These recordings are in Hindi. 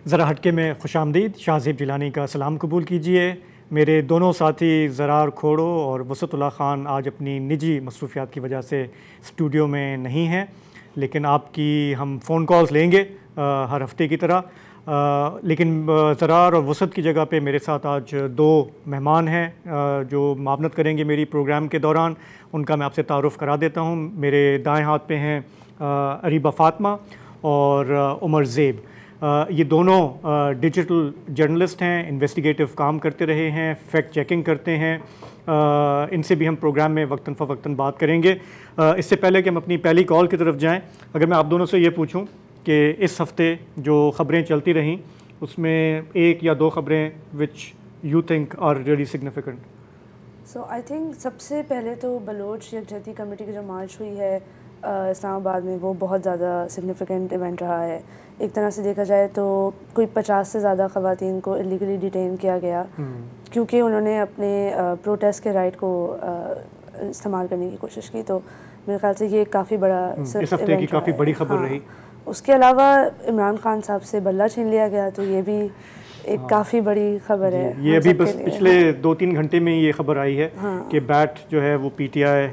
ज़रा हटके में खुशामदीद। शाहज़ेब जिलानी का सलाम कबूल कीजिए। मेरे दोनों साथी ज़रार खोड़ो और वसतुल्लाह ख़ान आज अपनी निजी मसरूफ़ियात की वजह से स्टूडियो में नहीं हैं, लेकिन आपकी हम फ़ोन कॉल्स लेंगे हर हफ्ते की तरह। लेकिन ज़रार और वसत की जगह पे मेरे साथ आज दो मेहमान हैं जो मावनत करेंगे मेरी प्रोग्राम के दौरान। उनका मैं आपसे तारुफ़ करा देता हूँ। मेरे दाएँ हाथ पे हैं अरीबा फ़ातिमा और उमर ज़ेब। ये दोनों डिजिटल जर्नलिस्ट हैं, इन्वेस्टिगेटिव काम करते रहे हैं, फैक्ट चेकिंग करते हैं। इनसे भी हम प्रोग्राम में वक्तन फ़वक्तन बात करेंगे। इससे पहले कि हम अपनी पहली कॉल की तरफ जाएं, अगर मैं आप दोनों से ये पूछूं कि इस हफ़्ते जो ख़बरें चलती रहीं उसमें एक या दो ख़बरें which you think are really significant. So I think सबसे पहले तो बलोच यकजहती कमेटी की जो मार्च हुई है इस्लामाबाद में, वो बहुत ज़्यादा सिग्निफिकेंट इवेंट रहा है। एक तरह से देखा जाए तो कोई 50 से ज़्यादा ख़वातीन को इलीगली डिटेन किया गया क्योंकि उन्होंने अपने प्रोटेस्ट के राइट को इस्तेमाल करने की कोशिश की। तो मेरे ख्याल से ये काफ़ी बड़ा इस हफ्ते की काफ़ी बड़ी खबर रही। उसके अलावा इमरान खान साहब से बल्ला छीन लिया गया, तो ये भी एक काफ़ी बड़ी खबर है। ये अभी बस पिछले 2-3 घंटे में ये खबर आई है कि बैट जो है वो पीटीआई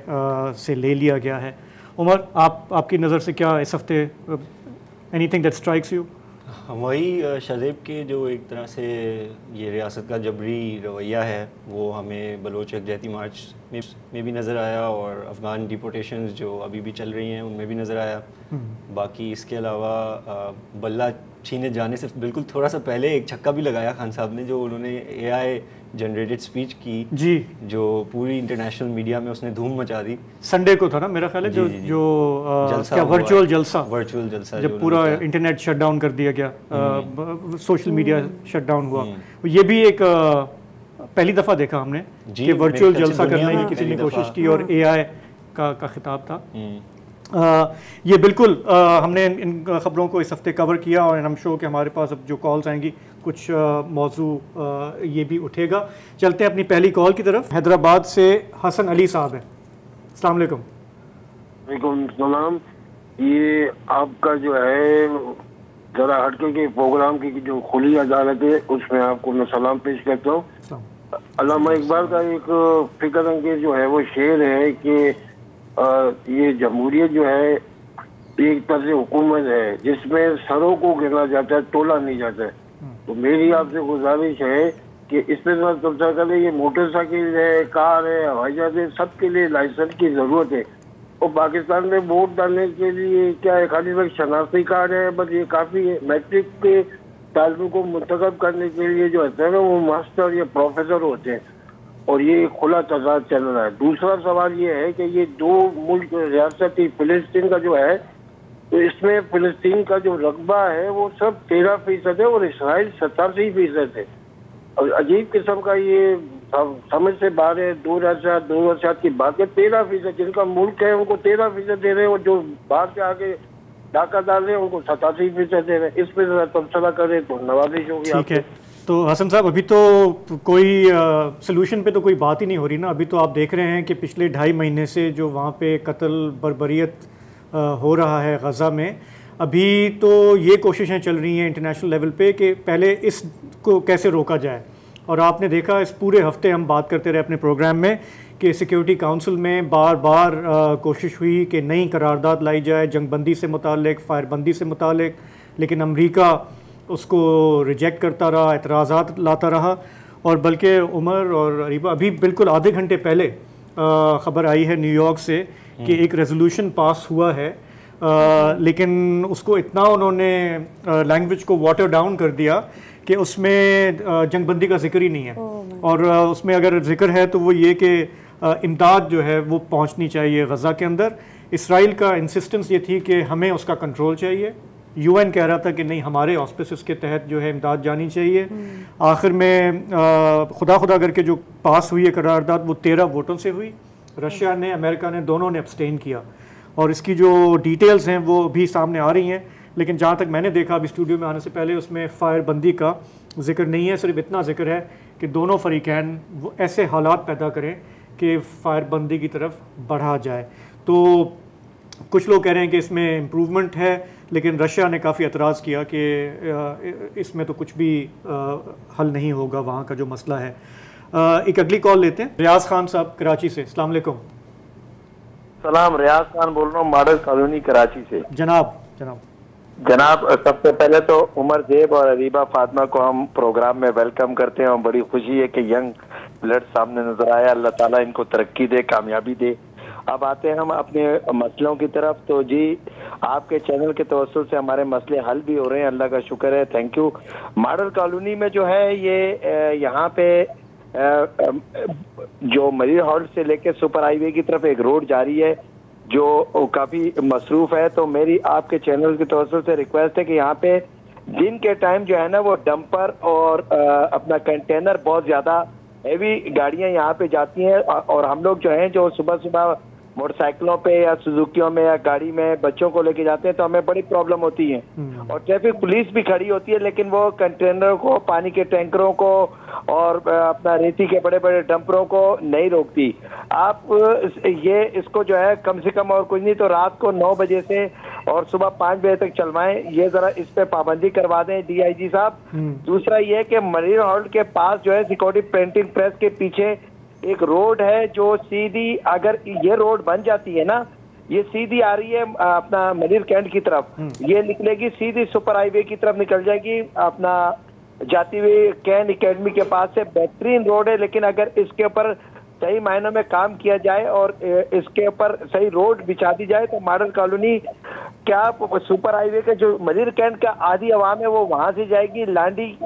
से ले लिया गया है। उमर, आपकी नज़र से क्या इस हफ्ते एनीथिंग दैट स्ट्राइक्स यू? वही शाहज़ेब के जो एक तरह से ये रियासत का जबरी रवैया है वो हमें बलोच यकजहती मार्च में भी नज़र आया और अफ़गान डिपोटेशंस जो अभी भी चल रही हैं उनमें भी नज़र आया। बाकी इसके अलावा बल्ला छीने जाने से बिल्कुल थोड़ा सा पहले एक छक्का भी लगाया खान साहब ने, जो उन्होंने एआई जनरेटेड स्पीच की जी, जो पूरी इंटरनेशनल मीडिया में उसने धूम मचा दी। संडे को था ना मेरा ख्याल है, जो क्या वर्चुअल जलसा जब पूरा इंटरनेट शट डाउन कर दिया गया, सोशल मीडिया शट डाउन हुआ। ये भी एक पहली दफ़ा देखा हमने कि वर्चुअल जलसा करने की किसी ने कोशिश की और एआई का खिताब था। ये बिल्कुल हमने इन ख़बरों को इस हफ्ते कवर किया और हम शो कि हमारे पास अब जो कॉल्स आएंगी कुछ मौजू ये भी उठेगा। चलते हैं अपनी पहली कॉल की तरफ। हैदराबाद से हसन अली साहब हैं। अस्सलाम वालेकुम। वालेकुम सलाम। ये आपका जो है ज़रा हटके के प्रोग्राम की जो खुली अदालत है उसमें आपको मैं सलाम पेश करता हूँ। अल्लामा इकबाल का एक फिक्र अंगेज जो है वो शेर है कि ये जमहूरियत जो है एक तरह से हुकूमत है जिसमें सरों को गिना जाता है, तोला नहीं जाता है। तो मेरी आपसे गुजारिश है कि इस पर थोड़ा चर्चा करें। ये मोटरसाइकिल है, कार है, हवाई जहाज है, सबके लिए लाइसेंस की ज़रूरत है। और पाकिस्तान में वोट डालने के लिए क्या है, खाली एक शनाख्ती कार्ड है बस, ये काफ़ी है। मैट्रिक के तालिबों को मुंतखब करने के लिए जो होते हैं ना वो मास्टर या प्रोफेसर होते हैं और ये खुला तजाद चल रहा है। दूसरा सवाल ये है कि ये दो मुल्क रियासत फिलिस्तीन का जो है, तो इसमें फिलिस्तीन का जो रकबा है वो सब 13% है और इसराइल 87% है। और अजीब किस्म का ये समझ से बाहर है। 2000 की बात है, 13% जिनका मुल्क है उनको 13% दे रहे हैं और जो बाहर से आके डाका डाल रहे हैं उनको 87% दे रहे हैं। इस पर तबसरा करें तो नवाजिश होगी। ठीक है, तो हसन साहब अभी तो कोई सलूशन पे तो कोई बात ही नहीं हो रही ना। अभी तो आप देख रहे हैं कि पिछले 2.5 महीने से जो वहाँ पे कत्ल बर्बरियत हो रहा है गज़ा में, अभी तो ये कोशिशें चल रही हैं इंटरनेशनल लेवल पे कि पहले इसको कैसे रोका जाए। और आपने देखा इस पूरे हफ्ते हम बात करते रहे अपने प्रोग्राम में कि सिक्योरिटी काउंसिल में बार बार कोशिश हुई कि नई करारदाद लाई जाए जंगबंदी से मुतालिक, फायरबंदी से मुतालिक, लेकिन अमरीका उसको रिजेक्ट करता रहा, एतराज़ात लाता रहा। और बल्कि उमर और अरीबा अभी बिल्कुल आधे घंटे पहले ख़बर आई है न्यूयॉर्क से कि एक रेजोल्यूशन पास हुआ है, लेकिन उसको इतना उन्होंने लैंग्वेज को वाटर डाउन कर दिया कि उसमें जंगबंदी का जिक्र ही नहीं है। और उसमें अगर जिक्र है तो वो ये कि इमदाद जो है वो पहुंचनी चाहिए गज़ा के अंदर। इसराइल का इंसिस्टेंस ये थी कि हमें उसका कंट्रोल चाहिए। यूएन कह रहा था कि नहीं, हमारे ऑस्पिसेस के तहत जो है इमदाद जानी चाहिए। आखिर में खुदा करके जो पास हुई है करारदाद वो 13 वोटों से हुई। रशिया ने, अमेरिका ने, दोनों ने अब्सटेन किया और इसकी जो डिटेल्स हैं वो भी सामने आ रही हैं। लेकिन जहाँ तक मैंने देखा अभी स्टूडियो में आने से पहले उसमें फायरबंदी का जिक्र नहीं है। सिर्फ इतना जिक्र है कि दोनों फरीकैन वो ऐसे हालात पैदा करें कि फायरबंदी की तरफ बढ़ा जाए। तो कुछ लोग कह रहे हैं कि इसमें इम्प्रूवमेंट है, लेकिन रशिया ने काफ़ी एतराज़ किया कि इसमें तो कुछ भी हल नहीं होगा वहाँ का जो मसला है। एक अगली कॉल लेते हैं। रियाज खान साहब कराची से, अस्सलाम वालेकुम। सलाम, रियाज खान बोल रहा हूँ, मॉडल कॉलोनी कराची से। जनाब सबसे पहले तो उमर जेब और अरीबा फातिमा को हम प्रोग्राम में वेलकम करते हैं और बड़ी खुशी है कि यंग ब्लड सामने नजर आया। अल्लाह ताला इनको तरक्की दे, कामयाबी दे। अब आते हैं हम अपने मसलों की तरफ। तो जी, आपके चैनल के तवज्जुह से हमारे मसले हल भी हो रहे हैं, अल्लाह का शुक्र है, थैंक यू। मॉडल कॉलोनी में जो है ये यहाँ पे जो मरीर हॉल्ट से लेके सुपर हाईवे की तरफ एक रोड जारी है जो काफी मसरूफ है। तो मेरी आपके चैनल की तवज्जुह से रिक्वेस्ट है कि यहाँ पे दिन के टाइम जो है ना वो डंपर और अपना कंटेनर बहुत ज्यादा हैवी गाड़ियां यहाँ पे जाती हैं और हम लोग जो हैं जो सुबह सुबह मोटरसाइकिलों पे या सुजुकियों में या गाड़ी में बच्चों को लेके जाते हैं तो हमें बड़ी प्रॉब्लम होती है और ट्रैफिक पुलिस भी खड़ी होती है, लेकिन वो कंटेनरों को, पानी के टैंकरों को और अपना रेती के बड़े बड़े डंपरों को नहीं रोकती। आप ये इसको जो है कम से कम और कुछ नहीं तो रात को 9 बजे से और सुबह 5 बजे तक चलवाएं, ये जरा इस पे पाबंदी करवा दें DIG साहब। दूसरा ये कि मरीन हॉल्ट के पास जो है सिक्योरिटी प्रिंटिंग प्रेस के पीछे एक रोड है जो सीधी, अगर ये रोड बन जाती है ना, ये सीधी आ रही है अपना मरीर कैंट की तरफ, ये निकलेगी सीधी सुपर हाईवे की तरफ निकल जाएगी अपना जाती हुई कैन एकेडमी के पास से। बेहतरीन रोड है, लेकिन अगर इसके ऊपर सही मायनों में काम किया जाए और इसके ऊपर सही रोड बिछा दी जाए तो मॉडल कॉलोनी क्या सुपर हाईवे के जो मरीर कैंट का आधी आवाम है वो वहां से जाएगी, लांडी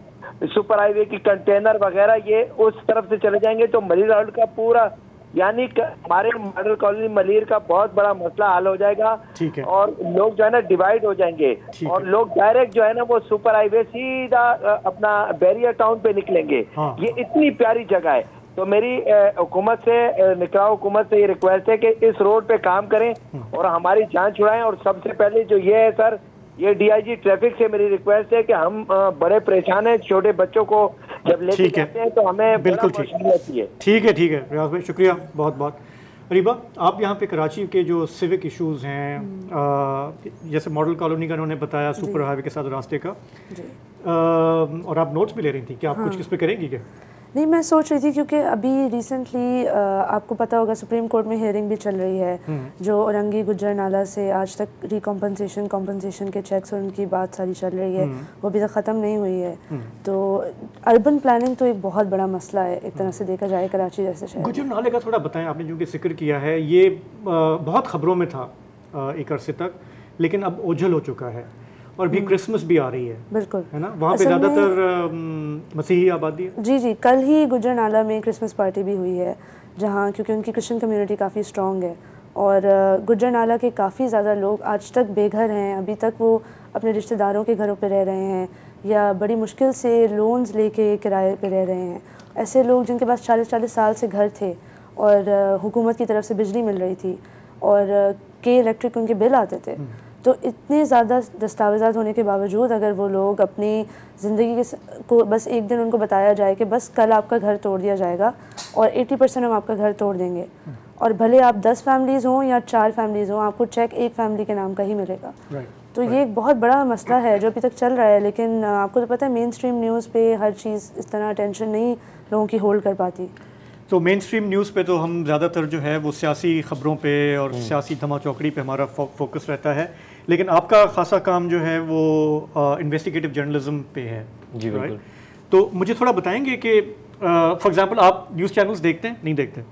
सुपर हाईवे की कंटेनर वगैरह ये उस तरफ से चले जाएंगे तो मरीर हाल्ट का पूरा यानी हमारे मॉडल कॉलोनी मलीर का बहुत बड़ा मसला हल हो जाएगा। ठीक है। और लोग जो है ना डिवाइड हो जाएंगे और लोग डायरेक्ट जो है ना वो सुपर हाईवे सीधा अपना बैरियर टाउन पे निकलेंगे। हाँ। ये इतनी प्यारी जगह है। तो मेरी हुकूमत से, निकराव हुकूमत से ये रिक्वेस्ट है कि इस रोड पे काम करें और हमारी जान छुड़ाएं। और सबसे पहले जो ये है सर, ये DIG ट्रैफिक से मेरी रिक्वेस्ट है कि हम बड़े परेशान हैं, छोटे बच्चों को जब लेके जाते हैं तो हमें बिल्कुल मुश्किल होती है। ठीक है रियाज भाई, शुक्रिया बहुत बहुत। अरीबा, आप यहाँ पे कराची के जो सिविक इश्यूज हैं, जैसे मॉडल कॉलोनी का उन्होंने बताया, सुपर हाईवे के साथ रास्ते का, और आप नोट्स भी ले रही थी, क्या आप कुछ इस पे करेंगी क्या? नहीं, मैं सोच रही थी क्योंकि अभी रिसेंटली आपको पता होगा सुप्रीम कोर्ट में हियरिंग भी चल रही है जो औरंगी गुज्जर नाला से आज तक कॉम्पनसेशन के चेक्स और उनकी बात सारी चल रही है, वो अभी तक ख़त्म नहीं हुई है। तो अर्बन प्लानिंग तो एक बहुत बड़ा मसला है एक तरह से देखा जाए कराची जैसे शहर। गुज्जर नाले का थोड़ा बताएं, आपने जो कि जिक्र किया है, ये बहुत ख़बरों में था एक अरसे तक, लेकिन अब ओझल हो चुका है और भी क्रिसमस भी आ रही है, बिल्कुल है ना, वहाँ पे ज़्यादातर मसीही आबादी है। जी, कल ही गुज्जर नाला में क्रिसमस पार्टी भी हुई है जहाँ, क्योंकि उनकी क्रिश्चियन कम्युनिटी काफ़ी स्ट्रॉन्ग है और गुज्जर नाला के काफ़ी ज़्यादा लोग आज तक बेघर हैं। अभी तक वो अपने रिश्तेदारों के घरों पे रह रहे हैं या बड़ी मुश्किल से लोन्स लेके किराए पे रह रहे हैं। ऐसे लोग जिनके पास 40-40 साल से घर थे और हुकूमत की तरफ से बिजली मिल रही थी और के इलेक्ट्रिक उनके बिल आते थे, तो इतने ज़्यादा दस्तावेज़ात होने के बावजूद अगर वो लोग अपनी ज़िंदगी को बस एक दिन उनको बताया जाए कि बस कल आपका घर तोड़ दिया जाएगा और 80% हम आपका घर तोड़ देंगे, और भले आप 10 फैमिलीज़ हों या 4 फैमिलीज़ हों, आपको चेक एक फैमिली के नाम का ही मिलेगा। तो ये एक बहुत बड़ा मसला है जो अभी तक चल रहा है, लेकिन आपको तो पता है मेन स्ट्रीम न्यूज़ पे हर चीज़ इस तरह अटेंशन नहीं लोगों की होल्ड कर पाती। तो मेन स्ट्रीम न्यूज़ पे तो हम ज़्यादातर जो है वो सियासी ख़बरों पे और सियासी धमा चौकड़ी पे हमारा फोकस रहता है, लेकिन आपका खासा काम जो है वो इन्वेस्टिगेटिव जर्नलिज्म पे है। जी बिल्कुल। तो मुझे थोड़ा बताएंगे कि फॉर एग्जांपल आप न्यूज़ चैनल्स देखते हैं, नहीं देखते?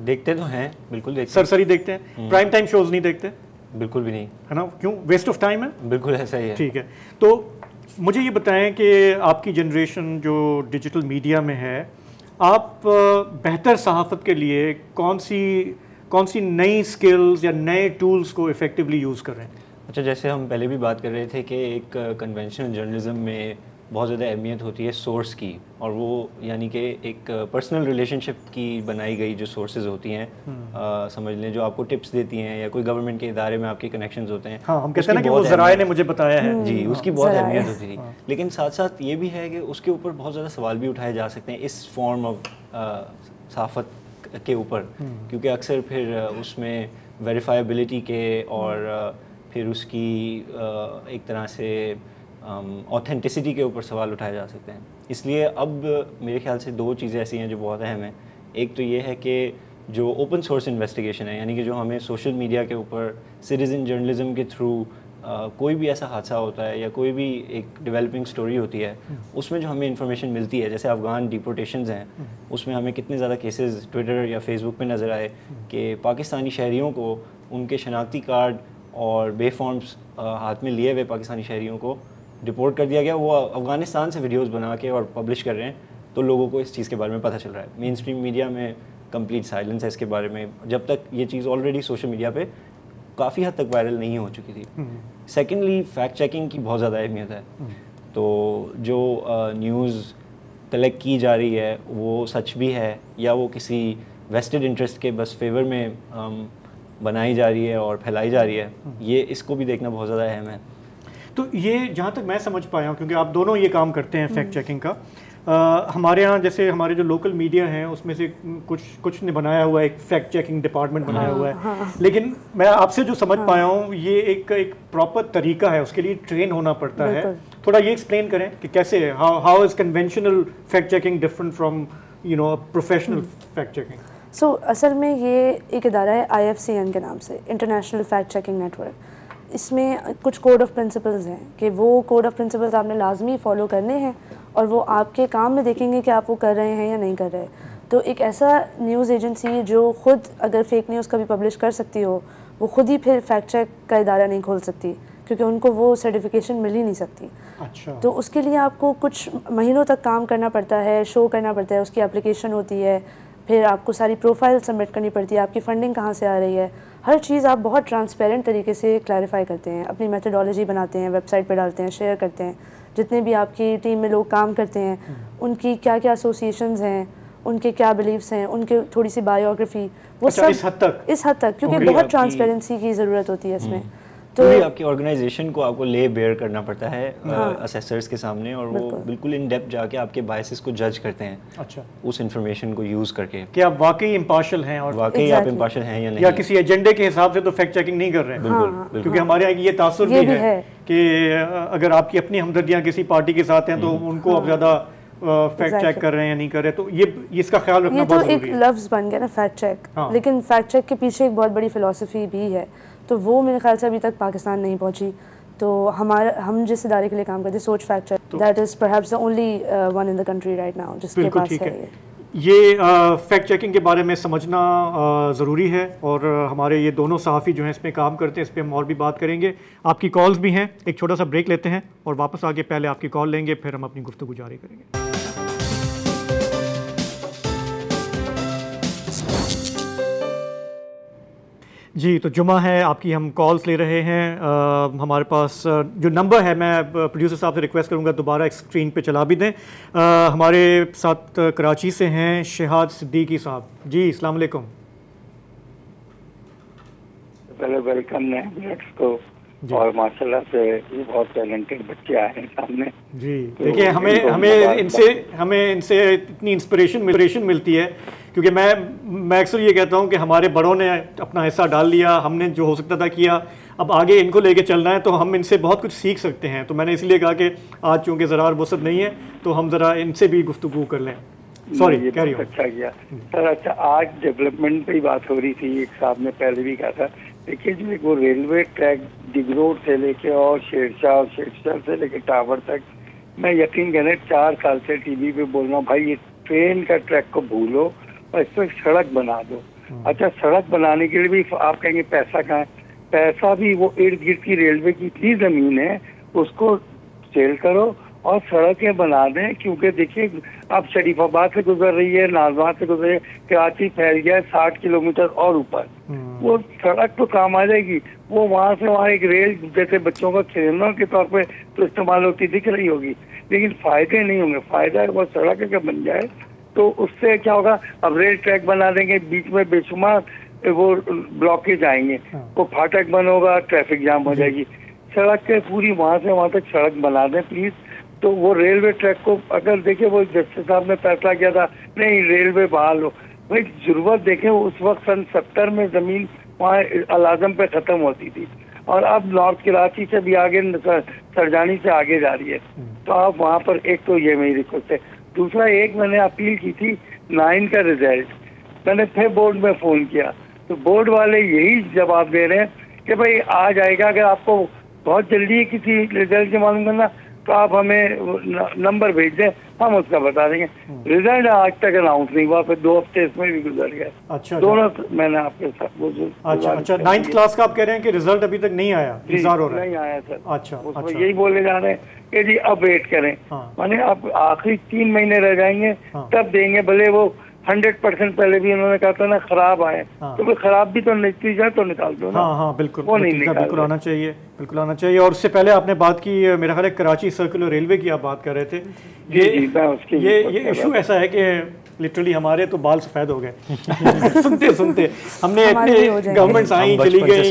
देखते तो हैं, बिल्कुल देखते हैं। सरसरी देखते हैं, प्राइम टाइम शोज़ नहीं देखते? बिल्कुल भी नहीं, है ना, क्यों? वेस्ट ऑफ टाइम है। बिल्कुल ऐसा ही है। ठीक है, तो मुझे ये बताएं कि आपकी जनरेशन जो डिजिटल मीडिया में है, आप बेहतर सहाफ़त के लिए कौन सी नई स्किल्स या नए टूल्स को इफ़ेक्टिवली यूज़ कर रहे हैं? अच्छा, जैसे हम पहले भी बात कर रहे थे कि एक कन्वेंशनल जर्नलिज्म में बहुत ज़्यादा अहमियत होती है सोर्स की, और वो यानी कि एक पर्सनल रिलेशनशिप की बनाई गई जो सोर्सेज होती हैं, समझ लें जो आपको टिप्स देती हैं या कोई गवर्नमेंट के इदारे में आपके कनेक्शंस होते हैं। हाँ, हम कहते हैं ना कि वो ज़राए ने मुझे बताया है। जी, उसकी बहुत अहमियत होती थी। लेकिन साथ साथ ये भी है कि उसके ऊपर बहुत ज़्यादा सवाल भी उठाए जा सकते हैं इस फॉर्म ऑफ सहाफ़त के ऊपर, क्योंकि अक्सर फिर उसमें वेरीफाइबिलिटी के और फिर उसकी एक तरह से ऑथेंटिसिटी के ऊपर सवाल उठाए जा सकते हैं। इसलिए अब मेरे ख्याल से दो चीज़ें ऐसी हैं जो बहुत अहम हैं। एक तो ये है कि जो ओपन सोर्स इन्वेस्टिगेशन है, यानी कि जो हमें सोशल मीडिया के ऊपर सिटीज़न जर्नलिज्म के थ्रू कोई भी ऐसा हादसा होता है या कोई भी एक डेवलपिंग स्टोरी होती है, उसमें जो हमें इंफॉर्मेशन मिलती है, जैसे अफ़गान डिपोर्टेशंस हैं, उसमें हमें कितने ज़्यादा केसेस ट्विटर या फेसबुक पे नज़र आए कि पाकिस्तानी शहरियों को उनके शनाख्ती कार्ड और बेफॉर्म्स हाथ में लिए हुए पाकिस्तानी शहरियों को डिपोर्ट कर दिया गया। वो अफ़गानिस्तान से वीडियोज़ बना के और पब्लिश कर रहे हैं, तो लोगों को इस चीज़ के बारे में पता चल रहा है। मेन स्ट्रीम मीडिया में कंप्लीट साइलेंस है इसके बारे में, जब तक ये चीज़ ऑलरेडी सोशल मीडिया पे काफ़ी हद तक वायरल नहीं हो चुकी थी। सेकेंडली, फैक्ट चेकिंग की बहुत ज़्यादा अहमियत है। तो जो न्यूज़ कलेक्ट की जा रही है वो सच भी है या वो किसी वेस्टेड इंटरेस्ट के बस फेवर में बनाई जा रही है और फैलाई जा रही है, ये इसको भी देखना बहुत ज़्यादा अहम है। तो ये जहाँ तक मैं समझ पाया हूँ, क्योंकि आप दोनों ये काम करते हैं फैक्ट चेकिंग का, हमारे यहाँ जैसे हमारे जो लोकल मीडिया हैं उसमें से कुछ ने बनाया हुआ है, एक फैक्ट चेकिंग डिपार्टमेंट बनाया हुआ है, लेकिन मैं आपसे जो समझ पाया हूँ ये एक प्रॉपर तरीका है, उसके लिए ट्रेन होना पड़ता है। थोड़ा ये एक्सप्लेन करें कि कैसे, how is conventional fact checking different from professional fact checking? So असल में ये एक इदारा है IFCN के नाम से, इंटरनेशनल फैक्ट चेकिंग नेटवर्क। इसमें कुछ कोड ऑफ प्रिंसिपल्स हैं कि वो कोड ऑफ प्रिंसिपल्स आपने लाजमी फॉलो करने हैं और वो आपके काम में देखेंगे कि आप वो कर रहे हैं या नहीं कर रहे। तो एक ऐसा न्यूज़ एजेंसी जो ख़ुद अगर फेक न्यूज़ कभी पब्लिश कर सकती हो, वो ख़ुद ही फिर फैक्ट चेक का इदारा नहीं खोल सकती, क्योंकि उनको वो सर्टिफिकेशन मिल ही नहीं सकती। अच्छा। तो उसके लिए आपको कुछ महीनों तक काम करना पड़ता है, शो करना पड़ता है, उसकी एप्लीकेशन होती है, फिर आपको सारी प्रोफाइल सबमिट करनी पड़ती है, आपकी फ़ंडिंग कहाँ से आ रही है, हर चीज़ आप बहुत ट्रांसपेरेंट तरीके से क्लैरिफाई करते हैं, अपनी मेथडोलॉजी बनाते हैं, वेबसाइट पे डालते हैं, शेयर करते हैं। जितने भी आपकी टीम में लोग काम करते हैं उनकी क्या क्या एसोसिएशंस हैं, उनके क्या बिलीव्स हैं, उनके थोड़ी सी बायोग्राफी, वो सब इस हद तक क्योंकि बहुत ट्रांसपेरेंसी की ज़रूरत होती है इसमें। तो आपकी ऑर्गेनाइजेशन को आपको ले बेयर करना पड़ता है असेसर्स के सामने, और वो बिल्कुल इन डेप्थ जाके आपके बायसेस को जज करते हैं। अच्छा। उस इंफॉर्मेशन को यूज करके कि आप वाकई इम्पार्शियल हैं और वाकई आप इम्पार्शियल हैं या नहीं, या किसी एजेंडे के हिसाब से तो फैक्ट चेकिंग नहीं कर रहे हैं। बिल्कुल, क्योंकि हमारे यहाँ ये तासुर भी है कि अगर आपकी अपनी हमदर्दियाँ किसी पार्टी के साथ हैं तो उनको आप ज़्यादा फैक्ट चेक कर रहे हैं या नहीं कर रहे, तो ये इसका ख्याल रखना बहुत ज़रूरी है। एक लफ्ज़ बन गया ना फैक्ट चेक, लेकिन फैक्ट चेक के पीछे एक बहुत बड़ी फ़िलॉसफी भी है, तो वो मेरे ख्याल से अभी तक पाकिस्तान नहीं पहुंची। तो हम जिस इदारे के लिए काम करते हैं, Soch fact check, that is perhaps the only one in the country right now जिसके पास है ये फैक्ट चेकिंग के बारे में समझना ज़रूरी है, और हमारे ये दोनों सहाफ़ी जो हैं इसमें काम करते हैं, इस पर हम और भी बात करेंगे। आपकी कॉल्स भी हैं, एक छोटा सा ब्रेक लेते हैं और वापस आके पहले आपकी कॉल लेंगे, फिर हम अपनी गुफ्तगू जारी करेंगे। जी, तो जुमा है, आपकी हम कॉल्स ले रहे हैं। हमारे पास जो नंबर है, मैं प्रोड्यूसर साहब से रिक्वेस्ट करूंगा दोबारा एक स्क्रीन पे चला भी दें। हमारे साथ कराची से हैं शहाद सिद्दीकी साहब। जी, अस्सलाम वालेकुम। पहले वेलकम है को, और माशाल्लाह से बहुत टैलेंटेड बच्चे आए हैं सामने। जी, देखिए हमें इनसे इतनी इंस्पिरेशन मिलती है, क्योंकि मैं अक्सर ये कहता हूँ कि हमारे बड़ों ने अपना हिस्सा डाल लिया, हमने जो हो सकता था किया, अब आगे इनको लेके चलना है, तो हम इनसे बहुत कुछ सीख सकते हैं। तो मैंने इसलिए कहा कि आज चूँकि ज़रा वसत नहीं है तो हम ज़रा इनसे भी गुफ्तगू कर लें। Sorry, carry on. अच्छा किया सर। अच्छा, आज डेवलपमेंट पे बात हो रही थी, एक साहब ने पहले भी कहा था, देखिए जो वो रेलवे ट्रैक दिग रोड से लेके और शेरशाह और शेरशाह से लेके टावर तक, मैं यकीन करें 4 साल से टीवी पे बोल रहा हूँ, भाई ये ट्रेन का ट्रैक को भूलो और इस पर सड़क बना दो। अच्छा, सड़क बनाने के लिए भी आप कहेंगे पैसा कहाँ है, पैसा भी वो इर्द गिर्द की रेलवे की इतनी जमीन है उसको सेल करो और सड़कें बना दें। क्योंकि देखिए अब शरीफाबाद से गुजर रही है, नाजबाद से गुजर रही है, कराची फैल गया है 60 किलोमीटर और ऊपर, वो सड़क तो काम आ जाएगी, वो वहाँ से वहाँ एक रेल जैसे बच्चों का खेलना के तौर पे तो इस्तेमाल होती दिख रही होगी, लेकिन फायदे नहीं होंगे। फायदा है वो सड़क अगर बन जाए तो उससे क्या होगा, अब रेल ट्रैक बना देंगे, बीच में बेशुमार वो ब्लॉकेज आएंगे, वो फाटक बंद होगा, ट्रैफिक जाम हो जाएगी। सड़क के पूरी वहाँ से वहाँ तक सड़क बना दें प्लीज। तो वो रेलवे ट्रैक को अगर देखिए, वो जस्टिस साहब ने फैसला किया था नहीं रेलवे बहाल हो, भाई जरूरत देखें, उस वक्त सन 70 में जमीन वहाँ अल आज़म पे ख़त्म होती थी, और अब नॉर्थ कराची से भी आगे सरजानी से आगे जा रही है। तो आप वहाँ पर, एक तो ये मेरी रिक्वेस्ट है। दूसरा, एक मैंने अपील की थी 9 का रिजल्ट, मैंने फिर बोर्ड में फ़ोन किया तो बोर्ड वाले यही जवाब दे रहे हैं कि भाई आ जाएगा, अगर आपको बहुत जल्दी है किसी रिजल्ट के मालूम करना तो आप हमें नंबर भेज दें, हम उसका बता देंगे। रिजल्ट आज तक अनाउंस नहीं हुआ, फिर 2 हफ्ते इसमें भी गुजर गए। अच्छा, दोनों मैंने आपके साथ अच्छा 9th क्लास का आप कह रहे हैं कि रिजल्ट अभी तक नहीं आया, इंतजार हो रहा है? नहीं आया सर। अच्छा, यही बोले जा रहे हैं कि जी अब वेट करें, माने अब आखिरी 3 महीने रह जाएंगे तब देंगे। भले वो 100% पहले भी उन्होंने कहा था ना खराब आए, तो फिर खराब भी तो नतीजा तो निकाल दो ना। हाँ बिल्कुल, वो नहीं बिल्कुल आना चाहिए, बिल्कुल आना चाहिए। और उससे पहले आपने बात की, मेरा ख्याल है कराची सर्कुलर रेलवे की आप बात कर रहे थे। ये इशू ऐसा है कि लिटरली हमारे तो बाल सफ़ेद हो गए सुनते सुनते। हमने इतने गवर्नमेंट्स आई चली गई,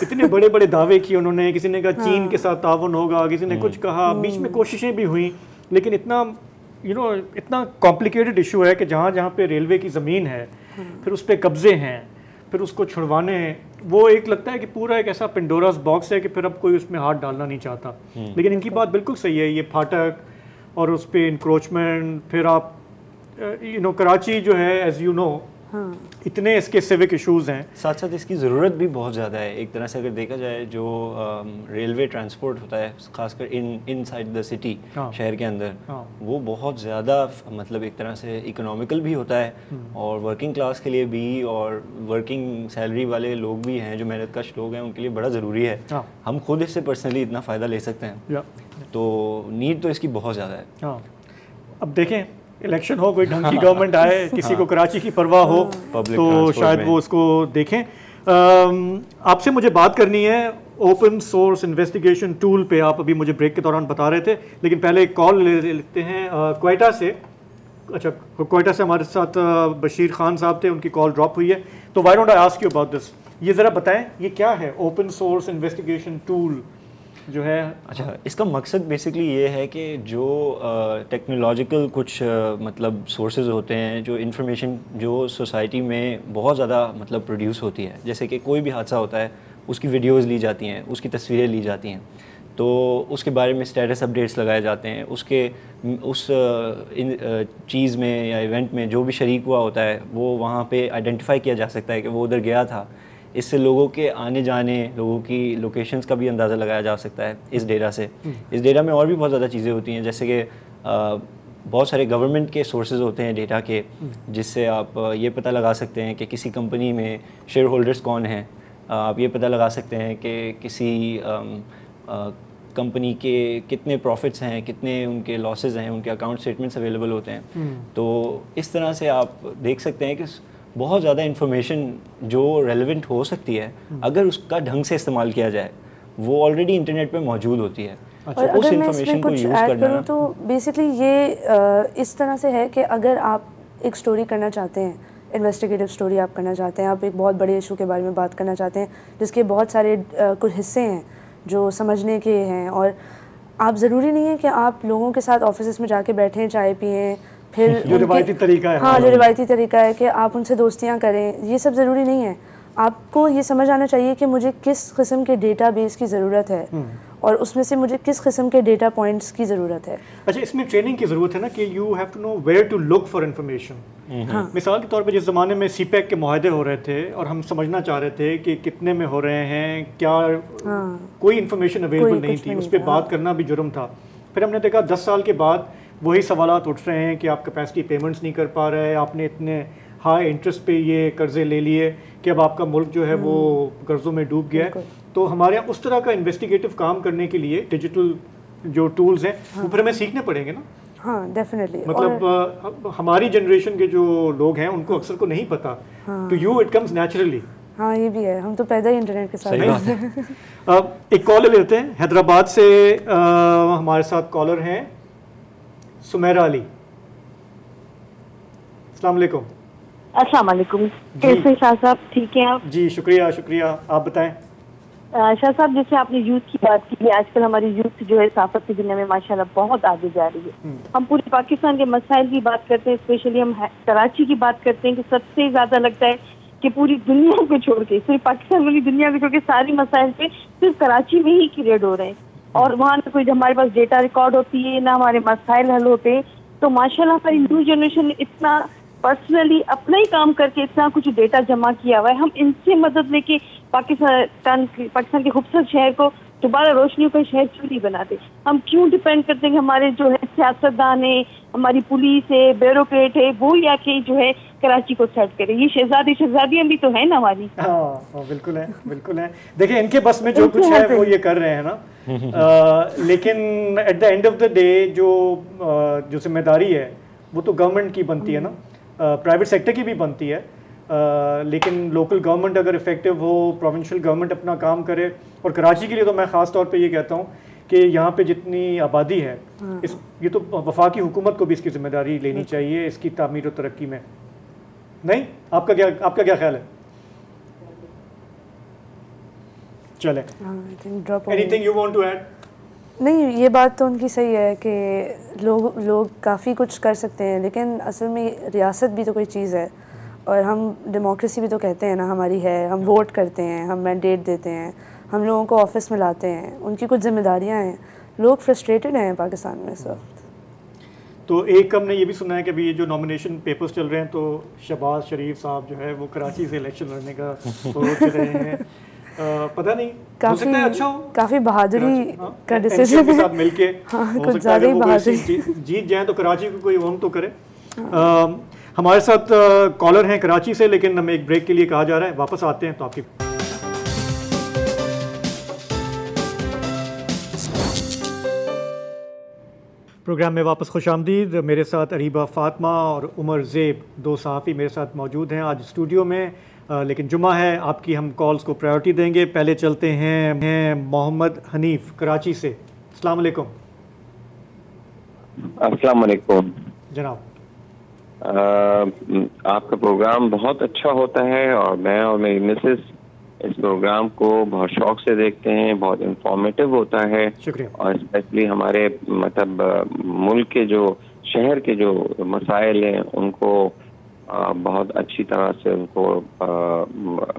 इतने बड़े बड़े दावे किए उन्होंने, किसी ने कहा चीन के साथ ताउन होगा, किसी ने कुछ कहा, बीच में कोशिशें भी हुई, लेकिन इतना इतना कॉम्प्लिकेटेड इशू है कि जहाँ जहाँ पे रेलवे की ज़मीन है, फिर उस पर कब्जे हैं, फिर उसको छुड़वाने हैं, वो एक लगता है कि पूरा एक ऐसा पेंडोरास बॉक्स है कि फिर अब कोई उसमें हाथ डालना नहीं चाहता। लेकिन इनकी बात बिल्कुल सही है, ये फाटक और उस पर इंक्रोचमेंट, फिर आप कराची जो है एज यू नो इतने इसके सिविक इश्यूज हैं, साथ साथ इसकी ज़रूरत भी बहुत ज़्यादा है। एक तरह से अगर देखा जाए जो रेलवे ट्रांसपोर्ट होता है खासकर इनसाइड द सिटी, शहर के अंदर, वो बहुत ज़्यादा मतलब एक तरह से इकोनॉमिकल भी होता है और वर्किंग क्लास के लिए भी, और वर्किंग सैलरी वाले लोग भी हैं जो मेहनत कश लोग हैं, उनके लिए बड़ा ज़रूरी है। हम खुद इससे पर्सनली इतना फ़ायदा ले सकते हैं, तो नीड तो इसकी बहुत ज़्यादा है। अब देखें इलेक्शन हो, कोई ढंग की गवर्नमेंट आए, किसी को कराची की परवाह हो तो शायद वो उसको देखें। आपसे मुझे बात करनी है ओपन सोर्स इन्वेस्टिगेशन टूल पे, आप अभी मुझे ब्रेक के दौरान बता रहे थे, लेकिन पहले एक कॉल लेते हैं क्वेटा से। अच्छा, क्वेटा से हमारे साथ बशीर खान साहब थे, उनकी कॉल ड्रॉप हुई है, तो why don't I ask you about this, ये ज़रा बताएं ये क्या है ओपन सोर्स इन्वेस्टिगेशन टूल जो है? अच्छा, इसका मकसद बेसिकली ये है कि जो टेक्नोलॉजिकल कुछ मतलब सोर्सेज होते हैं, जो इन्फॉर्मेशन जो सोसाइटी में बहुत ज़्यादा मतलब प्रोड्यूस होती है, जैसे कि कोई भी हादसा होता है उसकी वीडियोज़ ली जाती हैं, उसकी तस्वीरें ली जाती हैं, तो उसके बारे में स्टेटस अपडेट्स लगाए जाते हैं, उसके उस चीज़ में या इवेंट में जो भी शरीक हुआ होता है वो वहाँ पे आइडेंटिफाई किया जा सकता है कि वो उधर गया था। इससे लोगों के आने जाने, लोगों की लोकेशंस का भी अंदाज़ा लगाया जा सकता है इस डेटा से। इस डेटा में और भी बहुत ज़्यादा चीज़ें होती हैं, जैसे कि बहुत सारे गवर्नमेंट के सोर्सेज होते हैं डेटा के, जिससे आप ये पता लगा सकते हैं कि किसी कंपनी में शेयर होल्डर्स कौन हैं, आप ये पता लगा सकते हैं कि किसी कंपनी के कितने प्रॉफिट्स हैं, कितने उनके लॉसेज हैं, उनके अकाउंट स्टेटमेंट्स अवेलेबल होते हैं। तो इस तरह से आप देख सकते हैं कि बहुत ज़्यादा इन्फॉर्मेशन जो रेलेवेंट हो सकती है, अगर उसका ढंग से इस्तेमाल किया जाए, वो ऑलरेडी इंटरनेट पे मौजूद होती है। और उस इन्फॉर्मेशन को यूज़ करना तो बेसिकली ये इस तरह से है कि अगर आप एक स्टोरी करना चाहते हैं, इन्वेस्टिगेटिव स्टोरी आप करना चाहते हैं, आप एक बहुत बड़े इशू के बारे में बात करना चाहते हैं जिसके बहुत सारे कुछ हिस्से हैं जो समझने के हैं, और आप ज़रूरी नहीं है कि आप लोगों के साथ ऑफिस में जाके बैठें, चाय पिएँ, फिर जो रिवायती तरीका है, हाँ जो रिवायती तरीका है कि आप उनसे दोस्तियाँ करें, ये सब ज़रूरी नहीं है। आपको ये समझ आना चाहिए कि मुझे किस किस्म के डेटाबेस की ज़रूरत है और उसमें से मुझे किस किस्म के डेटा पॉइंट्स की ज़रूरत है। अच्छा, इसमें ट्रेनिंग की ज़रूरत है ना कि you have to know where to look for information. मिसाल के तौर पे जिस ज़माने में सीपैक के मुआहदे हो रहे थे और हम समझना चाह रहे थे कि कितने में हो रहे हैं, क्या कोई इन्फॉर्मेशन अवेलेबल नहीं थी, उस पर बात करना भी जुर्म था। फिर हमने देखा 10 साल के बाद वही सवालात उठ रहे हैं कि आप कैपेसिटी पेमेंट्स नहीं कर पा रहे, आपने इतने हाई इंटरेस्ट पे ये कर्जे ले लिए कि अब आपका मुल्क जो है वो कर्जों में डूब गया है। तो हमारे यहाँ उस तरह का इन्वेस्टिगेटिव काम करने के लिए डिजिटल जो टूल्स हैं वो फिर हमें सीखने पड़ेंगे ना। हाँ डेफिनेटली, मतलब हमारी जनरेशन के जो लोग हैं उनको अक्सर को नहीं पता, तो यू इट कम्स नेचुरली। हाँ ये भी है, हम तो पैदा ही इंटरनेट के साथ। एक कॉल लेते हैं हैदराबाद से, हमारे साथ कॉलर हैं सुमेरा अली। अस्सलाम वालेकुम। अस्सलाम वालेकुम, कैसे शाह साहब, ठीक हैं आप? जी शुक्रिया शुक्रिया, आप बताएं। शाह साहब, जैसे आपने यूथ की बात की है, आजकल हमारी यूथ जो है साफत की दुनिया में माशाल्लाह बहुत आगे जा रही है। हम पूरे पाकिस्तान के मसाइल की बात करते हैं, स्पेशली हम कराची की बात करते हैं कि सबसे ज़्यादा लगता है कि पूरी दुनिया को छोड़ के, सिर्फ पाकिस्तान वाली दुनिया को छोड़ के सारी मसाइल पे सिर्फ कराची में ही क्रिएट हो रहे हैं, और वहाँ ना कोई हमारे पास डेटा रिकॉर्ड होती है ना हमारे मसाइल हल होते हैं। तो माशाल्लाह हमारी न्यू जनरेशन ने इतना पर्सनली अपना ही काम करके इतना कुछ डेटा जमा किया हुआ है। हम इनसे मदद लेके पाकिस्तान के खूबसूरत शहर को दोबारा रोशनियों का शहर क्यों नहीं बनाते? हम क्यों डिपेंड करते हैं कि हमारे जो है सियासतदान है, हमारी पुलिस है, ब्यूरोक्रेट है, वो या के जो है कराची को सेट करे? ये शहजादियाँ भी तो है ना हमारी। हाँ बिल्कुल है, बिल्कुल है। देखिए इनके बस में जो कुछ है वो ये कर रहे हैं ना, लेकिन at the end of the day जो जिम्मेदारी है वो तो गवर्नमेंट की बनती है ना, प्राइवेट सेक्टर की भी बनती है। लेकिन लोकल गवर्नमेंट अगर इफेक्टिव हो, प्रोविंशियल गवर्नमेंट अपना काम करे, और कराची के लिए तो मैं ख़ास तौर पे ये कहता हूँ कि यहाँ पे जितनी आबादी है ये तो वफाकी हुकूमत को भी इसकी जिम्मेदारी लेनी चाहिए इसकी तामीर और तरक्की में। नहीं, आपका क्या ख्याल है? चले, anything you want to add? नहीं, ये बात तो उनकी सही है कि लोग काफ़ी कुछ कर सकते हैं, लेकिन असल में रियासत भी तो कोई चीज़ है, और हम डेमोक्रेसी भी तो कहते हैं ना हमारी है। हम वोट करते हैं, हम मैंडेट देते हैं, हम लोगों को ऑफिस में लाते हैं, उनकी कुछ जिम्मेदारियां हैं। लोग फ्रस्ट्रेटेड हैं पाकिस्तान में इस वक्त। तो एक हमने ये भी सुना है कि अभी ये जो नॉमिनेशन पेपर्स चल रहे हैं तो शहबाज शरीफ साहब जो है वो कराची से इलेक्शन लड़ने का सोच रहे हैं। पता नहीं, काफ़ी बहादुरी का डिसीजन है। साथ मिलके कुछ ज़्यादा ही बहादुरी जीत जाए तो कराची को कोई ओन तो करे। हमारे साथ कॉलर हैं कराची से, लेकिन हमें एक ब्रेक के लिए कहा जा रहा है, वापस आते हैं तो आपकी प्रोग्राम में वापस खुशामदीद। मेरे साथ अरीबा फातिमा और उमर ज़ेब, दो सहाफ़ी मेरे साथ मौजूद हैं आज स्टूडियो में, लेकिन जुमा है, आपकी हम कॉल्स को प्रायोरिटी देंगे। पहले चलते हैं मोहम्मद हनीफ कराची से। अस्सलाम वालेकुम। अस्सलाम वालेकुम जनाब। आपका प्रोग्राम बहुत अच्छा होता है और मैं और मेरी मिसेस इस प्रोग्राम को बहुत शौक से देखते हैं, बहुत इंफॉर्मेटिव होता है। शुक्रिया। और स्पेशली हमारे मतलब मुल्क के जो शहर के जो मसाइल हैं उनको बहुत अच्छी तरह से उनको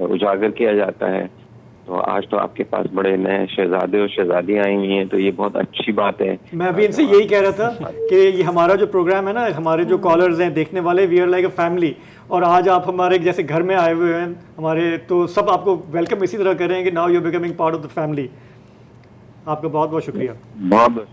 उजागर किया जाता है। तो आज तो आपके पास बड़े नए शहजादे और शहजादियाँ आई हुई हैं, तो ये बहुत अच्छी बात है। मैं अभी इनसे यही कह रहा था कि ये हमारा जो प्रोग्राम है ना, हमारे जो कॉलर्स हैं देखने वाले, we are like a family, और आज आप हमारे जैसे घर में आए हुए हैं हमारे, तो सब आपको वेलकम इसी तरह करें कि now you are becoming part of the family. आपका बहुत बहुत शुक्रिया। बहुत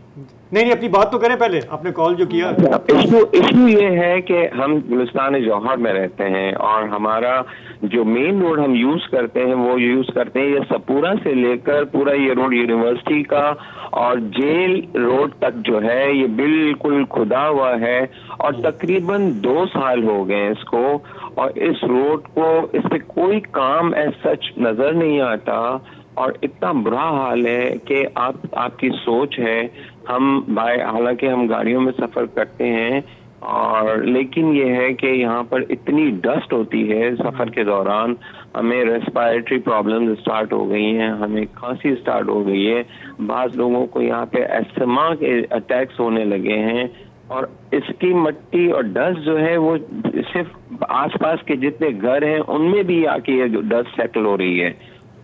नहीं, अपनी बात तो करें पहले, आपने कॉल जो किया। इशू ये है कि हम गुलिस्तान जौहर में रहते हैं और हमारा जो मेन रोड हम यूज करते हैं वो यूज करते हैं ये सपूरा से लेकर पूरा ये रोड यूनिवर्सिटी का और जेल रोड तक जो है ये बिल्कुल खुदा हुआ है, और तकरीबन 2 साल हो गए इसको, और इस रोड को इस पे कोई काम एज सच नजर नहीं आता, और इतना बुरा हाल है कि आपकी सोच है। हम हालांकि हम गाड़ियों में सफर करते हैं, और लेकिन ये है कि यहाँ पर इतनी डस्ट होती है सफर के दौरान, हमें रेस्पिरेटरी प्रॉब्लम्स स्टार्ट हो गई हैं, हमें खांसी स्टार्ट हो गई है, बाज़ लोगों को यहाँ पे अस्थमा के अटैक्स होने लगे हैं, और इसकी मिट्टी और डस्ट जो है वो सिर्फ आसपास के जितने घर हैं उनमें भी आके ये डस्ट सेटल हो रही है।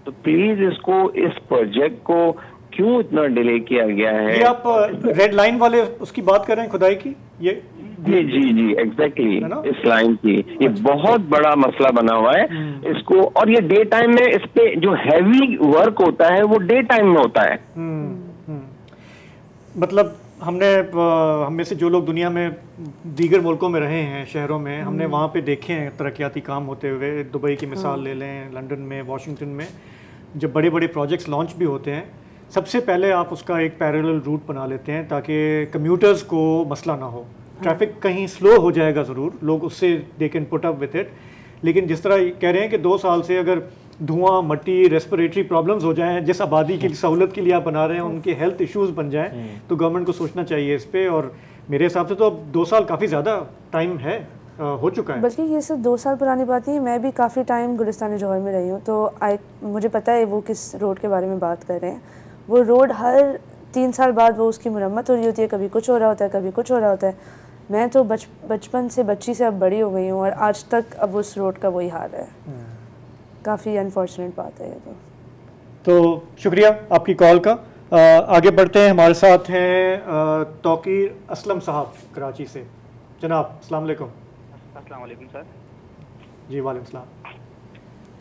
तो प्लीज इसको, इस प्रोजेक्ट को क्यों इतना डिले किया गया है? ये आप रेड लाइन वाले उसकी बात कर रहे हैं, खुदाई की? ये जी एग्जैक्टली इस लाइन की ये बहुत बड़ा मसला बना हुआ है इसको, और ये डे टाइम में इस पे जो हैवी वर्क होता है वो डे टाइम में होता है। मतलब हम में से जो लोग दुनिया में दीगर मुल्कों में रहे हैं, शहरों में, हमने वहाँ पे देखे हैं तरक्याती काम होते हुए। दुबई की मिसाल ले लें, लंदन में, वाशिंगटन में, जब बड़े बड़े प्रोजेक्ट्स लॉन्च भी होते हैं, सबसे पहले आप उसका एक पैरेलल रूट बना लेते हैं ताकि कम्यूटर्स को मसला ना हो। ट्रैफिक कहीं स्लो हो जाएगा ज़रूर, लोग उससे they can put up with it, लेकिन जिस तरह कह रहे हैं कि 2 साल से अगर धुआं, मट्टी, रेस्पिरेटरी प्रॉब्लम्स हो जाएं, जिस आबादी की सहूलत के लिए आप बना रहे हैं उनके हेल्थ इश्यूज बन जाएं, तो गवर्नमेंट को सोचना चाहिए इस पे। और मेरे हिसाब से तो अब 2 साल काफ़ी ज़्यादा टाइम है, हो चुका है। बल्कि ये सिर्फ 2 साल पुरानी बात नहीं है, मैं भी काफ़ी टाइम गुलिस्तान जौहर में रही हूँ, तो मुझे पता है वो किस रोड के बारे में बात कर रहे हैं। वो रोड हर 3 साल बाद वो उसकी मुरम्मत हो रही होती है, कभी कुछ हो रहा होता है, कभी कुछ हो रहा होता है। मैं तो बचपन से बच्ची से अब बड़ी हो गई हूँ और आज तक अब उस रोड का वही हाल है। काफ़ी अनफॉर्चुनेट बात है ये तो शुक्रिया आपकी कॉल का। आगे बढ़ते हैं, हमारे साथ हैं तौकीर असलम साहब कराची से। जनाब अस्सलाम वालेकुम। अस्सलाम वालेकुम सर। जी वालेकुम सलाम।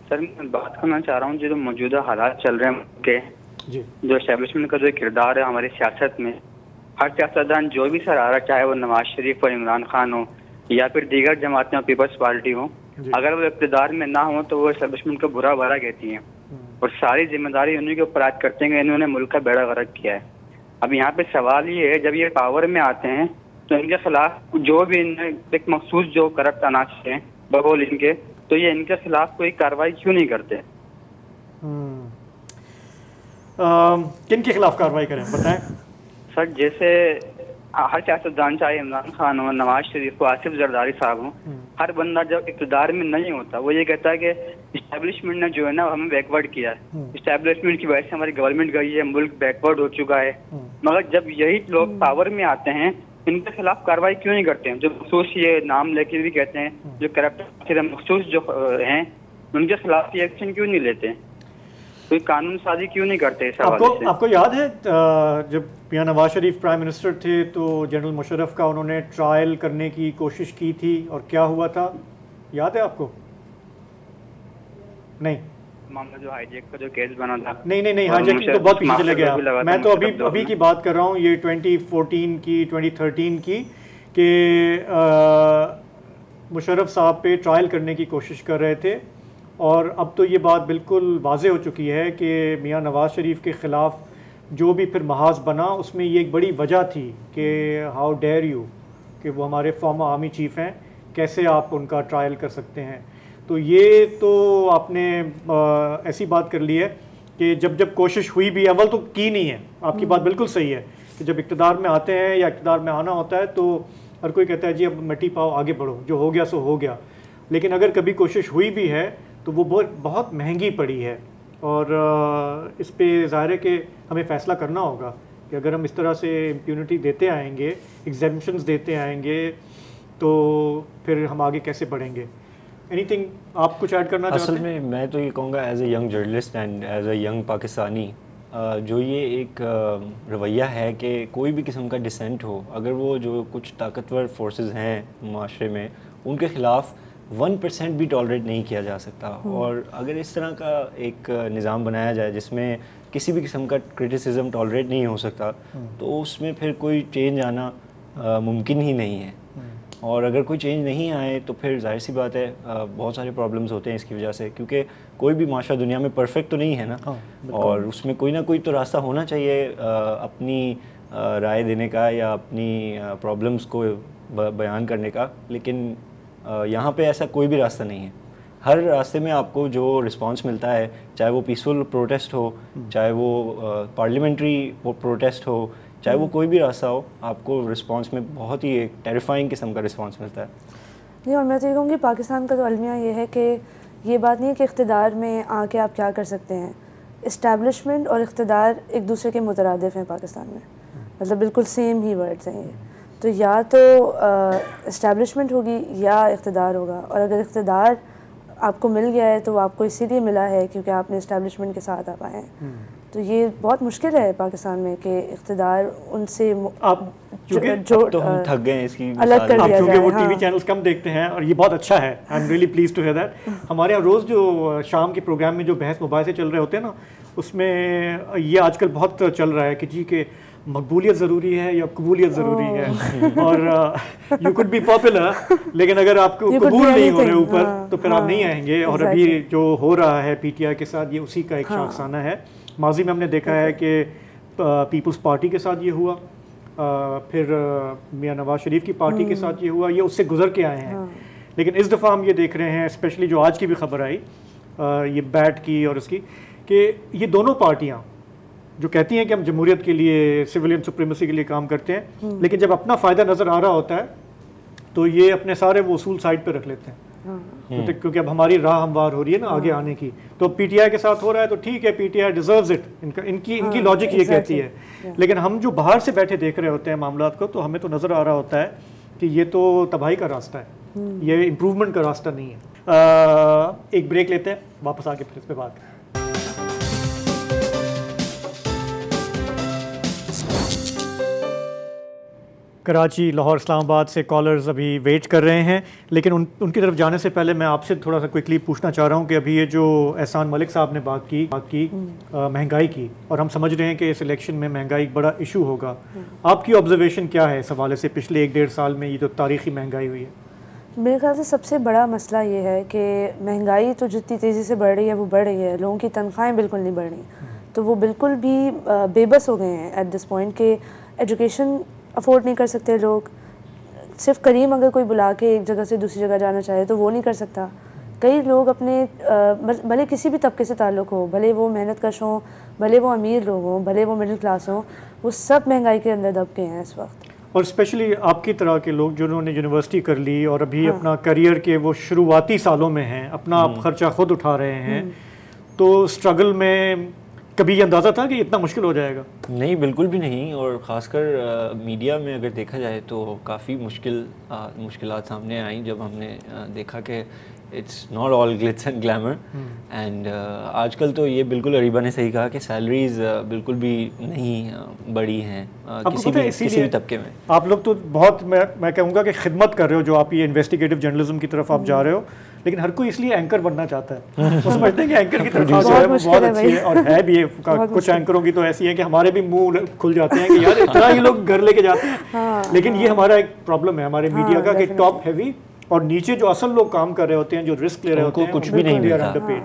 सर मैं बात करना चाह रहा हूँ जो मौजूदा हालात चल रहे हैं के जी, जो एस्टेब्लिशमेंट का जो किरदार है हमारी सियासत में, हर सियासतदान जो भी सर आ रहा, चाहे वो नवाज शरीफ और इमरान खान हो या फिर दीगर जमातें और पीपल्स पार्टी हो, अगर वो इक़्तिदार में ना हो तो वो एस्टेब्लिशमेंट को बुरा भला कहती हैं और सारी जिम्मेदारी उन्हीं के ऊपर आयद करते हैं कि इन्होंने मुल्क का बेड़ा गर्क किया है। अब यहाँ पे सवाल ये है, जब ये पावर में आते हैं तो इनके खिलाफ जो भी एक मखसूस जो करप्ट अनाज हैं बगौल इनके, तो ये इनके खिलाफ कोई कार्रवाई क्यों नहीं करते? किन के खिलाफ कार्रवाई करें बताएं सर। जैसे हर सियासतदान, चाहे इमरान खान हो, नवाज शरीफ हो, आसिफ जरदारी साहब हो, हर बंदा जब इक़्तिदार में नहीं होता वो ये कहता है कि इस्टेब्लिशमेंट ने जो है ना हमें बैकवर्ड किया है, इस्टेब्लिशमेंट की वजह से हमारी गवर्नमेंट गई है, मुल्क बैकवर्ड हो चुका है। मगर जब यही लोग पावर में आते हैं इनके खिलाफ कार्रवाई क्यों नहीं करते हैं? जो मखसूस ये नाम लेके भी कहते हैं जो करप्ट मखसूस जो हैं उनके खिलाफ ये एक्शन क्यों नहीं लेते? कोई कानून साजी क्यों नहीं करते इस हवाले से? आपको याद है जब मियां नवाज शरीफ प्राइम मिनिस्टर थे तो जनरल मुशर्रफ का उन्होंने ट्रायल करने की कोशिश की थी और क्या हुआ था, याद है आपको? नहीं, मामला जो हाईजैक का जो केस बना था। नहीं हाईजैकिंग तो बहुत पीछे चले गया। मैं तो अभी की बात कर रहा हूँ, ये 2014 की 2013 की कि मुशर्रफ साहब पे ट्रायल करने की कोशिश कर रहे थे और अब तो ये बात बिल्कुल वाज़े हो चुकी है कि मियां नवाज़ शरीफ के ख़िलाफ़ जो भी फिर महाज बना उसमें ये एक बड़ी वजह थी कि हाउ डेयर यू, कि वो हमारे फॉर्मर आर्मी चीफ़ हैं, कैसे आप उनका ट्रायल कर सकते हैं। तो ये तो आपने ऐसी बात कर ली है कि जब कोशिश हुई भी, अव्वल तो की नहीं है। आपकी बात बिल्कुल सही है कि जब इक़्तिदार में आते हैं या इक़्तिदार में आना होता है तो हर कोई कहता है जी अब मिट्टी पाओ आगे बढ़ो, जो हो गया सो हो गया। लेकिन अगर कभी कोशिश हुई भी है तो वो बहुत महंगी पड़ी है और इस पे ज़ाहिर है कि हमें फ़ैसला करना होगा कि अगर हम इस तरह से इम्प्यूनिटी देते आएंगे, एग्जेम्पशंस देते आएंगे, तो फिर हम आगे कैसे बढ़ेंगे? एनीथिंग आप कुछ ऐड करना चाहते हैं? असल में मैं तो ये कहूँगा as a young journalist and as a young Pakistani, जो ये एक रवैया है कि कोई भी किस्म का डिसेंट हो, अगर वो जो कुछ ताकतवर फोर्सेस हैं माशरे में उनके ख़िलाफ़ 1% भी टॉलरेट नहीं किया जा सकता। और अगर इस तरह का एक निज़ाम बनाया जाए जिसमें किसी भी किस्म का क्रिटिसिज्म टॉलरेट नहीं हो सकता तो उसमें फिर कोई चेंज आना मुमकिन ही नहीं है। और अगर कोई चेंज नहीं आए तो फिर जाहिर सी बात है बहुत सारे प्रॉब्लम्स होते हैं इसकी वजह से, क्योंकि कोई भी माशरा दुनिया में परफेक्ट तो नहीं है ना, और उसमें कोई ना कोई तो रास्ता होना चाहिए अपनी राय देने का या अपनी प्रॉब्लम्स को बयान करने का। लेकिन यहाँ पे ऐसा कोई भी रास्ता नहीं है। हर रास्ते में आपको जो रिस्पांस मिलता है, चाहे वो पीसफुल प्रोटेस्ट हो, चाहे वो पार्लियामेंट्री प्रोटेस्ट हो, चाहे वो कोई भी रास्ता हो, आपको रिस्पांस में बहुत ही एक टेरिफाइंग किस्म का रिस्पांस मिलता है। नहीं, और मैं तो ये कहूँगी पाकिस्तान का तो अलमिया ये है कि ये बात नहीं है कि इक़्तिदार में आके आप क्या कर सकते हैं। इस्टेब्लिशमेंट और इक़्तिदार एक दूसरे के मुतरादिफ हैं पाकिस्तान में, मतलब बिल्कुल सेम ही वर्ड्स हैं ये। तो या तो इस्टेब्लिशमेंट होगी या इक़्तिदार होगा, और अगर इक़्तिदार आपको मिल गया है तो वो आपको इसीलिए मिला है क्योंकि आपने इस्टेब्लिशमेंट के साथ आ पाए हैं। तो ये बहुत मुश्किल है पाकिस्तान में कि इक़्तिदार उनसे आप तो हम थक गए इसकी अलग कर दिया जाए। क्योंकि वो टीवी चैनल्स कम देखते हैं और ये बहुत अच्छा है। I am really pleased to hear that. हमारे यहाँ रोज़ जो शाम के प्रोग्राम में जो बहस मुबाहिसे चल रहे होते हैं ना, उसमें ये आजकल बहुत चल रहा है कि जी के मकबूलियत ज़रूरी है या कबूलियत ज़रूरी है। और यू कुड बी पॉपुलर लेकिन अगर आपको कबूल नहीं हो रहे ऊपर तो फिर आप नहीं आएंगे। और अभी जो हो रहा है पीटीआई के साथ, ये उसी का एक शाखसाना है। माजी में हमने देखा है कि पीपल्स पार्टी के साथ ये हुआ, फिर मियां नवाज शरीफ की पार्टी के साथ ये हुआ, ये उससे गुजर के आए हैं। लेकिन इस दफ़ा हम ये देख रहे हैं, स्पेशली जो आज की भी खबर आई ये बैट की और उसकी, कि ये दोनों पार्टियां जो कहती हैं कि हम जमहूरियत के लिए, सिविलियन सुप्रीमेसी के लिए काम करते हैं, लेकिन जब अपना फ़ायदा नज़र आ रहा होता है तो ये अपने सारे वो उसूल साइड पे रख लेते हैं। तो क्योंकि अब हमारी राह हमवार हो रही है ना आगे आने की, तो पीटीआई के साथ हो रहा है तो ठीक है, पीटीआई डिजर्व्स इट, इनकी लॉजिक ये कहती है। लेकिन हम जो बाहर से बैठे देख रहे होते हैं मामलात को, तो हमें तो नज़र आ रहा होता है कि ये तो तबाही का रास्ता है, ये इम्प्रूवमेंट का रास्ता नहीं है। एक ब्रेक लेते हैं, वापस आके फिर इस पर बात करें। कराची, लाहौर, इस्लामाबाद से कॉलर्स अभी वेट कर रहे हैं, लेकिन उनकी तरफ जाने से पहले मैं आपसे थोड़ा सा क्विकली पूछना चाह रहा हूँ कि अभी ये जो एहसान मलिक साहब ने बात की महंगाई की, और हम समझ रहे हैं कि इस इलेक्शन में महंगाई एक बड़ा इशू होगा। आपकी ऑब्जर्वेशन क्या है इस हवाले से? पिछले 1-1.5 साल में ये जो तारीखी महंगाई हुई है, मेरे ख्याल से सबसे बड़ा मसला ये है कि महंगाई तो जितनी तेज़ी से बढ़ रही है वो बढ़ रही है, लोगों की तनख्वाहें बिल्कुल नहीं बढ़ रही, तो वो बिल्कुल भी बेबस हो गए हैं एट दिस पॉइंट के एजुकेशन अफोर्ड नहीं कर सकते लोग। सिर्फ करीम अगर कोई बुला के एक जगह से दूसरी जगह जाना चाहे तो वो नहीं कर सकता। कई लोग अपने भले किसी भी तबके से ताल्लुक़ हो, भले वो मेहनत कश हों, भले वो अमीर लोग हों, भले वो मिडिल क्लास हों, वो सब महंगाई के अंदर दबके हैं इस वक्त। और स्पेशली आपकी तरह के लोग जिन्होंने यूनिवर्सिटी कर ली और अभी अपना करियर के वो शुरुआती सालों में हैं, अपना आप खर्चा खुद उठा रहे हैं, तो स्ट्रगल में कभी ये अंदाज़ा था कि इतना मुश्किल हो जाएगा? नहीं, बिल्कुल भी नहीं। और ख़ासकर मीडिया में अगर देखा जाए तो काफ़ी मुश्किलात सामने आई जब हमने देखा कि it's not all Glitz and glamour. And आजकल तो ये बिल्कुल अरीबा ने सही कहा कि सैलरीज बिल्कुल भी नहीं बढ़ी हैं किसी भी तबके में। आप लोग तो बहुत, मैं कहूँगा कि खिदमत कर रहे हो, जो आप ये इन्वेस्टिगेटिव जर्नलिज्म की तरफ आप जा रहे हो, लेकिन हर कोई इसलिए एंकर बनना चाहता है। वो समझते हैं कि एंकर की तरफ जो है वो बहुत अच्छी है, और है भी। कुछ एंकरों की तो ऐसी है कि हमारे भी मुंह खुल जाते हैं कि यार इतना ही लोग घर लेके जाते हैं। लेकिन ये हमारा एक प्रॉब्लम है हमारे मीडिया का कि टॉप हैवी, और नीचे जो असल लोग काम कर रहे होते हैं, जो रिस्क ले रहे होते हैं, कुछ भी नहीं मिलता।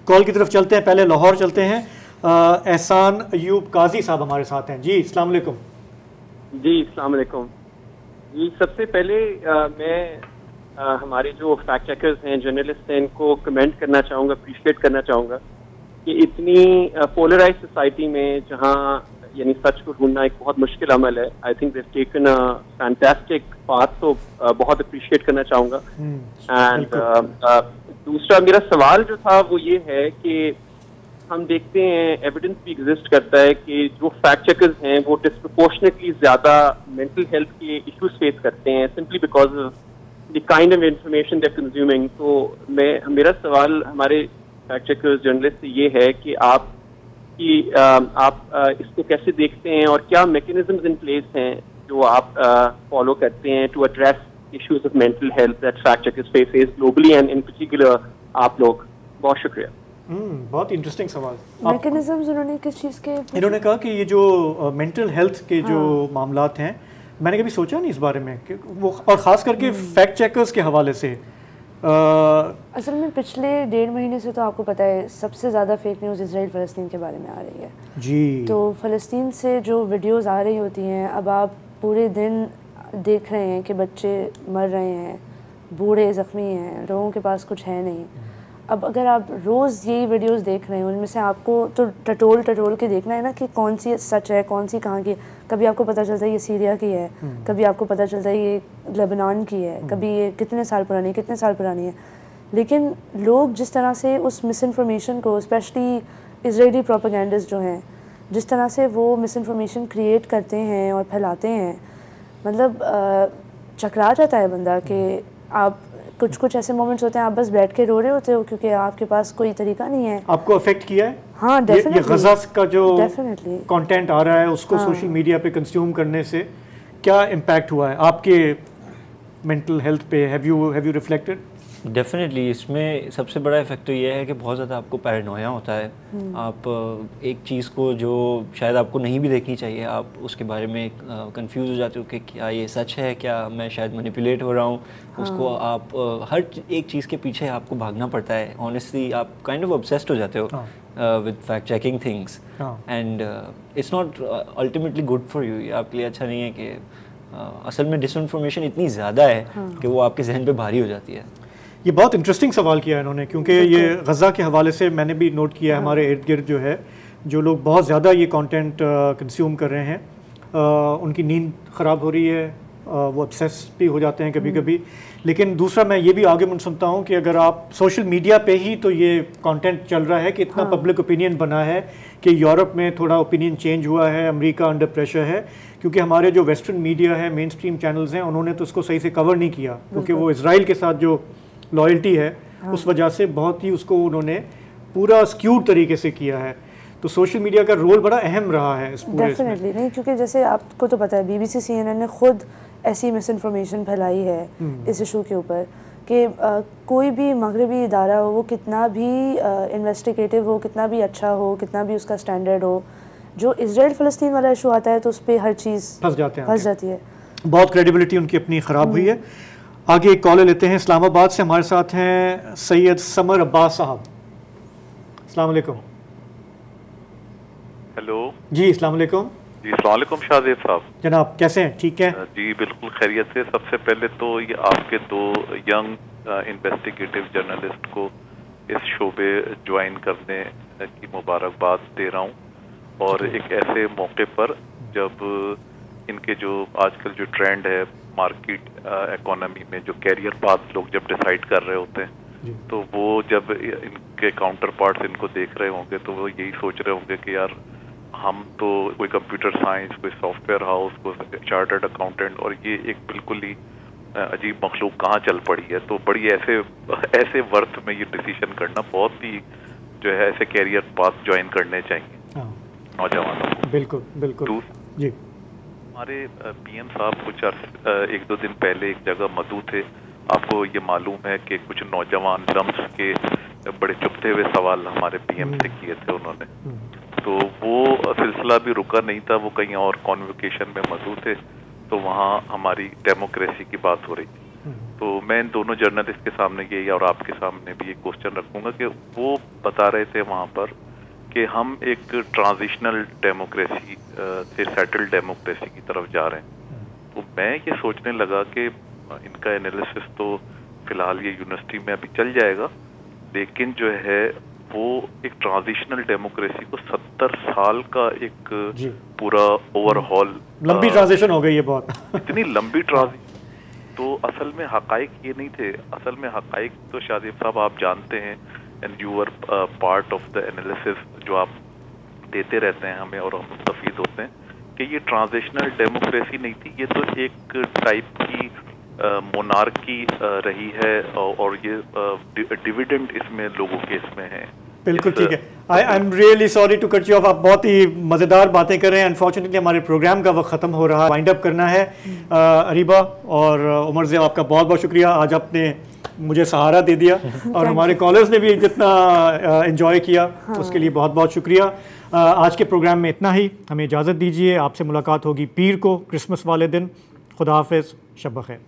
कॉल की तरफ चलते हैं, पहले लाहौर चलते हैं। एहसान अयूब काजी साहब हमारे साथ हैं। जी अस्सलाम वालेकुम। जी अस्सलाम वालेकुम। जी सबसे पहले मैं हमारे जो फैक्ट चेकर्स हैं, जर्नलिस्ट हैं, इनको कमेंट करना चाहूँगा, अप्रिशिएट करना चाहूँगा कि इतनी पोलराइज सोसाइटी में जहाँ यानी सच को ढूंढना एक बहुत मुश्किल अमल है, I think they've taken a fantastic path, तो बहुत अप्रिशिएट करना चाहूँगा। एंड दूसरा मेरा सवाल जो था वो ये है कि हम देखते हैं, एविडेंस भी एग्जिस्ट करता है कि जो फैक्ट चेकर्स हैं वो डिस्प्रपोर्शनेटली ज़्यादा मेंटल हेल्थ के इश्यूज फेस करते हैं simply because of the kind of information they are consuming. तो मेरा सवाल हमारे फैक्ट चेकर्स जर्नलिस्ट से ये है कि आप इसको कैसे देखते हैं और क्या मैकेनिज्म्स इन प्लेस हैं जो आप फॉलो करते हैं to address issues of mental health that fact checkers face globally and in particular आप लोग। बहुत शुक्रिया। बहुत इंटरेस्टिंग सवाल। मैकेनिज्म्स उन्होंने किस चीज़ के? इन्होंने कहा कि ये जो मेंटल हेल्थ के जो मामलात हैं, मैंने कभी सोचा नहीं इस बारे में कि वो, और ख़ास करके फैक्ट चेकर्स के हवाले से। असल में पिछले 1.5 महीने से तो आपको पता है सबसे ज़्यादा फेक न्यूज़ इजराइल फ़लस्तीन के बारे में आ रही है। जी। तो फ़लस्तीन से जो वीडियोस आ रही होती हैं, अब आप पूरे दिन देख रहे हैं कि बच्चे मर रहे हैं, बूढ़े ज़ख्मी हैं, लोगों के पास कुछ है नहीं। अब अगर आप रोज़ यही वीडियोस देख रहे हैं, उनमें से आपको तो टटोल के देखना है ना कि कौन सी सच है, कौन सी कहाँ की। कभी आपको पता चलता है ये सीरिया की है, कभी आपको पता चलता है ये लेबनान की है, कभी ये कितने साल पुरानी है। लेकिन लोग जिस तरह से उस मिस इन्फॉर्मेशन को, स्पेशली इजरायली प्रोपेगेंडिस्ट जो हैं, जिस तरह से वो मिस इन्फॉर्मेशन क्रिएट करते हैं और फैलाते हैं, मतलब चकरा जाता है बंदा कि आप कुछ ऐसे मोमेंट्स होते हैं आप बस बैठ के रो रहे होते हो क्योंकि आपके पास कोई तरीका नहीं है। आपको अफेक्ट किया है? हाँ डेफिनेटली। ये गज़ा का जो कंटेंट आ रहा है उसको सोशल मीडिया पे कंज्यूम करने से क्या इम्पैक्ट हुआ है आपके मेंटल हेल्थ पे? Have you reflected? डेफिनेटली इसमें सबसे बड़ा इफेक्ट तो ये है कि बहुत ज़्यादा आपको पैरानोया होता है। आप एक चीज़ को जो शायद आपको नहीं भी देखनी चाहिए, आप उसके बारे में कंफ्यूज हो जाते हो कि क्या ये सच है, क्या मैं शायद मैनिपुलेट हो रहा हूँ। उसको आप हर एक चीज़ के पीछे आपको भागना पड़ता है। ऑनेस्टली आप काइंड ऑफ ऑब्सेस्ड हो जाते हो with fact checking things, and it's not ultimately good for you. ये आपके लिए अच्छा नहीं है कि असल में डिसइंफॉर्मेशन इतनी ज़्यादा है कि वो आपके जहन पे भारी हो जाती है। ये बहुत इंटरेस्टिंग सवाल किया इन्होंने, क्योंकि ये गज़ा के हवाले से मैंने भी नोट किया है हमारे इर्द गिर्द जो है, जो लोग बहुत ज़्यादा ये कंटेंट कंज्यूम कर रहे हैं, उनकी नींद ख़राब हो रही है, वो ऑब्सेस भी हो जाते हैं कभी कभी। लेकिन दूसरा मैं ये भी आर्गुमेंट सुनता हूँ कि अगर आप सोशल मीडिया पे ही तो ये कंटेंट चल रहा है कि इतना पब्लिक ओपिनियन बना है कि यूरोप में थोड़ा ओपिनियन चेंज हुआ है, अमेरिका अंडर प्रेशर है, क्योंकि हमारे जो वेस्टर्न मीडिया है, मेन स्ट्रीम चैनल्स हैं, उन्होंने तो उसको सही से कवर नहीं किया, क्योंकि वो इजराइल के साथ जो लॉयल्टी है उस वजह से बहुत ही उसको उन्होंने पूरा स्क्यूड तरीके से किया है। तो सोशल मीडिया का रोल बड़ा अहम रहा है इस पूरे डेफिनेटली नहीं, क्योंकि जैसे आपको तो पता है BBC CNN ने खुद ऐसी मिस इन्फॉर्मेशन फैलाई है इस इशू के ऊपर कि कोई भी मगरबी इदारा हो, वो कितना भी इन्वेस्टिगेटिव हो, कितना भी अच्छा हो, कितना भी उसका स्टैंडर्ड हो, जो इजराइल फ़लस्तीन वाला इशू आता है तो उस पर हर चीज़ फंस जाती है। बहुत क्रेडिबिलिटी उनकी अपनी ख़राब हुई है। आगे एक कॉल लेते हैं। इस्लामाबाद से हमारे साथ हैं सैयद समर अब्बास साहब। अस्सलाम वालेकुम। हेलो जी, अस्सलाम वालेकुम। जी अस्सलाम वालेकुम शाहजेब साहब। जनाब कैसे हैं? ठीक है जी, बिल्कुल खैरियत से। सबसे पहले तो ये आपके दो यंग इन्वेस्टिगेटिव जर्नलिस्ट को इस शोबे ज्वाइन करने की मुबारकबाद दे रहा हूँ, और एक ऐसे मौके पर जब इनके जो आजकल जो ट्रेंड है मार्केट इकोनॉमी में, जो कैरियर पाथ लोग जब डिसाइड कर रहे होते हैं, तो वो जब इनके काउंटर पार्ट्स इनको देख रहे होंगे तो वो यही सोच रहे होंगे कि यार हम तो कोई कंप्यूटर साइंस, कोई सॉफ्टवेयर हाउस, कोई चार्टर्ड अकाउंटेंट, और ये एक बिल्कुल ही अजीब मखलूक कहाँ चल पड़ी है। तो बड़ी ऐसे वर्थ में ये डिसीजन करना, बहुत ही जो है ऐसे कैरियर पाथ ज्वाइन करने चाहिए नौजवानों को। बिल्कुल बिल्कुल जी। हमारे PM साहब कुछ 1-2 दिन पहले एक जगह मधु थे। आपको ये मालूम है कि कुछ नौजवान लम्स के बड़े चुभते हुए सवाल हमारे PM से किए थे उन्होंने, तो वो सिलसिला भी रुका नहीं था। वो कहीं और कॉन्वोकेशन में मधु थे, तो वहाँ हमारी डेमोक्रेसी की बात हो रही थी। तो मैं इन दोनों जर्नलिस्ट के सामने यही और आपके सामने भी एक क्वेश्चन रखूंगा कि वो बता रहे थे वहाँ पर कि हम एक ट्रांजिशनल डेमोक्रेसी से सेटल्ड डेमोक्रेसी की तरफ जा रहे हैं। तो मैं ये सोचने लगा कि इनका एनालिसिस तो फिलहाल ये यूनिवर्सिटी में अभी चल जाएगा, लेकिन जो है वो एक ट्रांजिशनल डेमोक्रेसी को 70 साल का एक पूरा ओवरहॉल, लंबी ट्रांजिशन हो गई है बहुत इतनी लंबी ट्रांजिशन। तो असल में हकाइक ये नहीं थे। असल में हकाइक तो शाहजेब साहब आप जानते हैं, and you are part of the analysis जो आप देते रहते हैं हमें और हम मुस्तफीद होते हैं, कि ये ट्रांजिशनल डेमोक्रेसी नहीं थी, ये तो एक टाइप की मोनार्की रही है, और ये डिविडेंड इसमें लोगों के इसमें है। बिल्कुल ठीक है। I am really sorry to cut you off. आप बहुत ही मज़ेदार बातें कर रहे हैं। अनफॉर्चुनेटली हमारे प्रोग्राम का वक्त ख़त्म हो रहा है, वाइंड अप करना है। अरीबा और उमर ज़िया, आपका बहुत बहुत शुक्रिया, आज आपने मुझे सहारा दे दिया और हमारे कॉलर्स ने भी जितना एंजॉय किया उसके लिए बहुत बहुत शुक्रिया। आज के प्रोग्राम में इतना ही, हमें इजाज़त दीजिए। आपसे मुलाकात होगी पीर को, क्रिसमस वाले दिन। खुदा हाफ़िज़, शब बख़ैर।